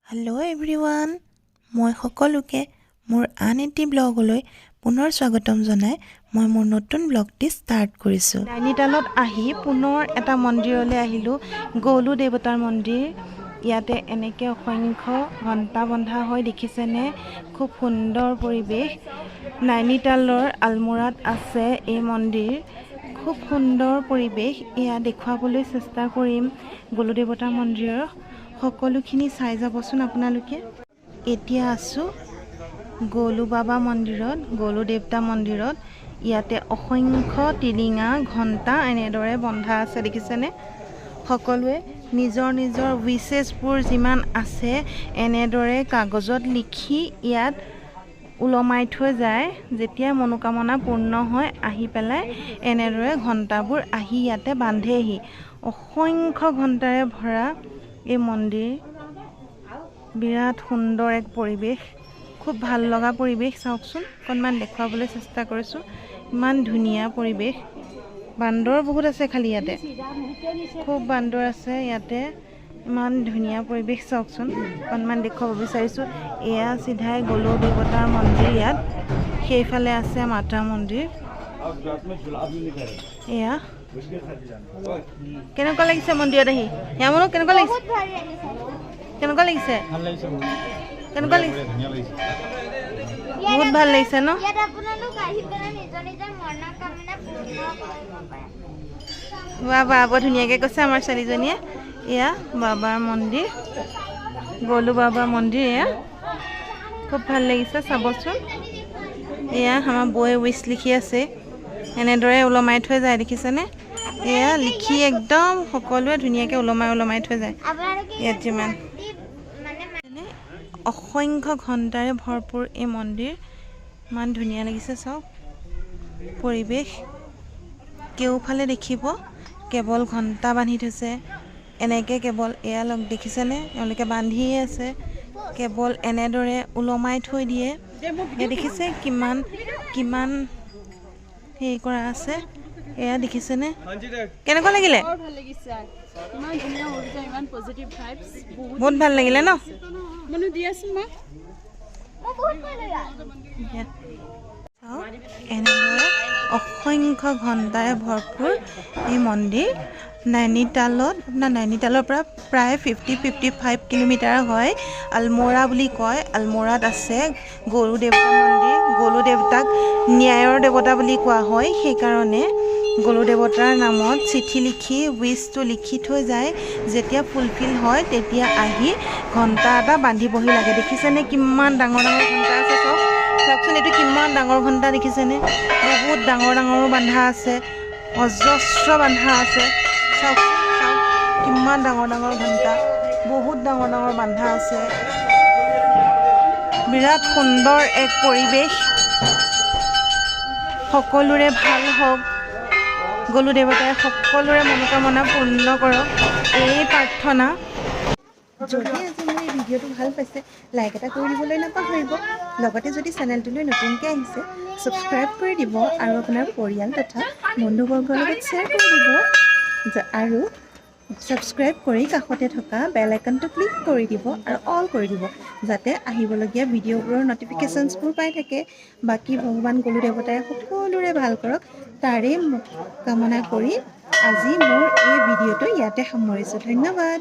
Hello' everyone, মই সকলোকে মোৰ আন এটি ব্লগলৈ পুনৰ স্বাগতম জনাই মই মোৰ নতুন ব্লগটি ষ্টাৰ্ট কৰিছোঁ। নাইনিতালত আহি পুনৰ এটা মন্দিৰলৈ আহিলোঁ, গৌলু দেৱতাৰ মন্দিৰ। ইয়াতে এনেকৈ অসংখ্য ঘণ্টা বন্ধা হয়, দেখিছেনে? খুব সুন্দৰ পৰিৱেশ। নাইনিতালৰ আলমৰাত আছে এই মন্দিৰ। খুব সুন্দৰ পৰিৱেশ। এয়া দেখুৱাবলৈ চেষ্টা কৰিম গৌলু দেৱতাৰ মন্দিৰৰ সকলোখিনি চাই যাবচোন আপোনালোকে। এতিয়া আছোঁ গৌলু বাবা মন্দিৰত, গৌলু দেৱতা মন্দিৰত। ইয়াতে অসংখ্য টিলিঙা ঘণ্টা এনেদৰে বন্ধা আছে, দেখিছেনে? সকলোৱে নিজৰ নিজৰ উইচেছবোৰ যিমান আছে এনেদৰে কাগজত লিখি ইয়াত ওলমাই থৈ যায়। যেতিয়া মনোকামনা পূৰ্ণ হয় আহি পেলাই এনেদৰে ঘণ্টাবোৰ আহি ইয়াতে বান্ধেহি। অসংখ্য ঘণ্টাৰে ভৰা এই মন্দিৰ। বিৰাট সুন্দৰ এক পৰিৱেশ, খুব ভাল লগা পৰিৱেশ। চাওকচোন, অকণমান দেখুৱাবলৈ চেষ্টা কৰিছোঁ। ইমান ধুনীয়া পৰিৱেশ। বান্দৰ বহুত আছে খালি ইয়াতে, খুব বান্দৰ আছে ইয়াতে। ইমান ধুনীয়া পৰিৱেশ চাওকচোন, অকণমান দেখুৱাব বিচাৰিছোঁ। এয়া চিধাই গৌলু দেৱতাৰ মন্দিৰ। ইয়াত সেইফালে আছে মাতা মন্দিৰ। এয়া কেনেকুৱা লাগিছে মন্দিৰত আহি? ইয়ামনো কেনেকুৱা লাগিছে? কেনেকুৱা লাগিছে? কেনেকুৱা লাগিছে? বহুত ভাল লাগিছে ন? বাবা বৰ ধুনীয়াকৈ কৈছে আমাৰ ছোৱালীজনীয়ে। এয়া বাবাৰ মন্দিৰ, গৌলু বাবাৰ মন্দিৰ। এয়া খুব ভাল লাগিছে, চাবচোন। এয়া আমাৰ বৌয়ে উইচ লিখি আছে, এনেদৰে ওলমাই থৈ যায়, দেখিছেনে? এয়া লিখি একদম সকলোৱে ধুনীয়াকৈ ওলমাই থৈ যায়। ইয়াত যিমান অসংখ্য ঘণ্টাৰে ভৰপূৰ এই মন্দিৰ। ইমান ধুনীয়া লাগিছে, চাওক পৰিৱেশ। কেওফালে দেখিব কেৱল ঘণ্টা বান্ধি থৈছে, এনেকৈ কেৱল এয়া লগ দেখিছেনে? তেওঁলোকে বান্ধিয়ে আছে, কেৱল এনেদৰে ওলমাই থৈ দিয়ে। এয়া দেখিছে কিমান কিমান হেৰি কৰা আছে। এয়া দেখিছেনে? কেনেকুৱা লাগিলে? বহুত ভাল লাগিলে ন? এনেদৰে অসংখ্য ঘণ্টাৰে ভৰপূৰ এই মন্দিৰ। নাইনিতালৰ পৰা প্ৰায় 55 কিলোমিটাৰ হয়। আলমৰা বুলি কয়। আলমৰাত আছে গৌলু দেৱতা মন্দিৰ। গৌলু দেৱতাক ন্যায়ৰ দেৱতা বুলি কোৱা হয়, সেইকাৰণে গৌলু দেৱতাৰ নামত চিঠি লিখি উইচটো লিখি থৈ যায়। যেতিয়া ফুলফিল হয় তেতিয়া আহি ঘণ্টা এটা বান্ধিবহি লাগে। দেখিছেনে কিমান ডাঙৰ ডাঙৰ ঘণ্টা আছে? চাওকচোন, এইটো কিমান ডাঙৰ ঘণ্টা দেখিছেনে? বহুত ডাঙৰ ডাঙৰো বন্ধা আছে, অজস্ৰ বন্ধা আছে। চাওকচোন, চাওক কিমান ডাঙৰ ডাঙৰ ঘণ্টা, বহুত ডাঙৰ ডাঙৰ বন্ধা আছে। বিৰাট সুন্দৰ এক পৰিৱেশ। সকলোৰে ভাল হওক, গৌলু দেৱতাই সকলোৰে মনোকামনা পূৰ্ণ কৰক, এই প্ৰাৰ্থনা। যদি আজি মোৰ এই ভিডিঅ'টো ভাল পাইছে, লাইক এটা কৰি দিবলৈ নাপাহৰিব। লগতে যদি চেনেলটোলৈ নতুনকৈ আহিছে, ছাবস্ক্ৰাইব কৰি দিব আৰু আপোনাৰ পৰিয়াল তথা বন্ধুবৰ্গৰ লগত শ্বেয়াৰ কৰি দিব। আৰু ছাবস্ক্ৰাইব কৰি কাষতে থকা বেল আইকনটো ক্লিক কৰি দিব আৰু অল কৰি দিব, যাতে আহিবলগীয়া ভিডিঅ'বোৰৰ ন'টিফিকেশ্যনছবোৰ পাই থাকে। বাকী ভগৱান গৌলু দেৱতাই সকলোৰে ভাল কৰক, তাৰেই কামনা কৰি আজি মোৰ এই ভিডিঅ'টো ইয়াতে সামৰিছোঁ। ধন্যবাদ।